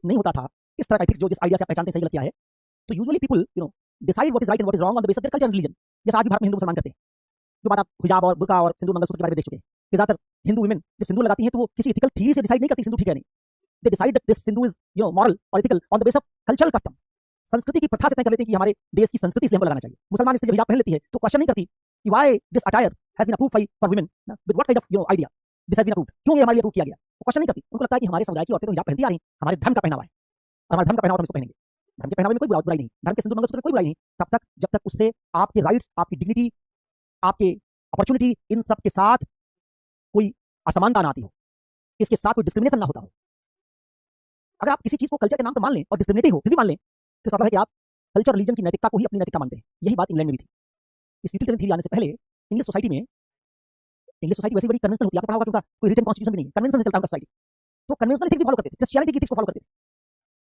नहीं होता था इस तरह का एथिक्स जो जिस आइडिया से आप पहचानते हैं सही गलत क्या है, तो usually people decide what is right and what is wrong on the basis of their culture and religion. जैसे आज भी भारत में हिंदू मुसलमान करते हैं, जो बात आप हिजाब और बुर्का और सिंदूर मंगलसूत्र के बारे में देख चुके हैं कि ज्यादातर हिंदू वुमेन जब सिंदूर लगाती हैं तो वो किसी एथिकल थ्योरी से डिसाइड नहीं करती सिंदूर ठीक है नहीं। They decide that this sindoor is moral और ethical on the base of cultural custom. संस्कृति की प्रथा से तय कर लेते हैं कि हमारे देश की संस्कृति इसलिए हमको लगाना चाहिए। मुसलमान इसलिए जब हिजाब पहन लेती है तो क्वेश्चन नहीं करती कि why this attire has been approved for women with what kind of idea this has been approved, क्यों ये हमारे लिए अप्रूव किया गया, वो क्वेश्चन नहीं करती। उनको लगता है कि हमारे समुदाय की औरतें तो हिजाब पहनती आ रही हैं, हमारे धर्म का पहनावा है और हमारे धर्म का पहनावा तो हम इसको पहनेंगे। धर्म के पहनावे में कोई बुराई नहीं, धर्म के सिंदूर मंगलसूत्र में कोई बुराई नहीं, तब तक जब तक उससे आपके राइट्स, आपकी डिग्निटी, आपके अपॉर्चुनिटी, इन सब के साथ कोई असमानता ना आती हो, इसके साथ कोई डिस्क्रिमिनेशन ना होता हो। अगर आप किसी चीज को कल्चर के नाम पर मान लें और डिस्क्रिमिनेटिव हो फिर भी मान लें तो इसका मतलब है कि आप कल्चर रिलीजन की नैतिकता को ही अपनी नैतिकता मानते हैं। यही बात इंग्लैंड में भी थी। इस यूटिलिटेरियन थ्योरी आने से पहले इंग्लिश सोसाइटी में, इंग्लिश सोसाइटी वैसे बड़ी कन्वेंशनल होती है, आपको पढ़ा होगा कि उनका कोई रिटन कॉन्स्टिट्यूशन भी नहीं है, कन्वेंशन से चलता है उनका सोसाइटी। तो कन्वेंशनल एथिक्स भी फॉलो करते थे, क्रिश्चियनिटी की एथिक्स को फॉलो करते थे।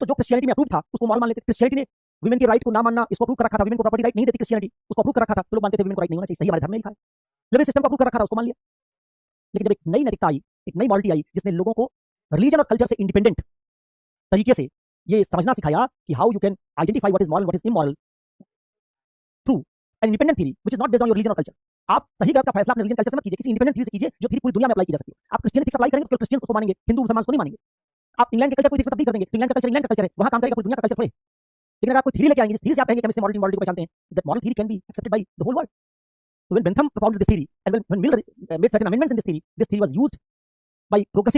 तो जो क्रिश्चियनिटी में अप्रूव था उसको मॉरल मान लेते। क्रिश्चियनिटी ने वुमेन के राइट को ना मानना इसको अप्रूव कर रखा था, वुमेन को प्रॉपर्टी राइट नहीं देती क्रिश्चियनिटी, उसको अप्रूव कर रखा था, तो लोग मानते थे वुमेन को राइट नहीं होना चाहिए, सही हमारे धर्म में लिखा है। लिबरल सिस्टम को अप्रूव कर रखा था, उसको मान लिया। लेकिन जब एक नई नैतिकता आई, एक नई मॉरलिटी आई जिसने लोगों को रिलीजन और कल्चर से इंडिपेंडेंट तरीके से ये समझना सिखाया कि how you can identify what is moral what is immoral through an independent theory which is not based on your religion और कल्चर। आप सही गलत का फैसला अपने रिलीजन कल्चर से मत कीजिए, किसी इंडिपेंडेंट थ्योरी से कीजिए जो थ्योरी पूरी दुनिया में अप्लाई की जा सकती है। आप क्रिश्चियन एथिक्स अप्लाई करेंगे तो क्रिश्चियन उसको मानेंगे, हिंदू मुसलमान उसको नहीं मानेंगे। आप इंग्लैंड के कल्चर को एथिक्स में तब्दील कर देंगे तो इंग्लैंड का कल्चर इंग्लैंड का कल्चर है, वहां काम करेगा, पूरी दुनिया का कल्चर थोड़े। लेकिन अगर आप कोई थ्योरी लेके आएंगे जिस थ्योरी से आप कहेंगे कि हम इससे मॉरलिटी को पहचानते हैं, that moral theory can be accepted by the whole world. So when Bentham propounded this theory and when Mill made certain amendments in this theory was used by progressive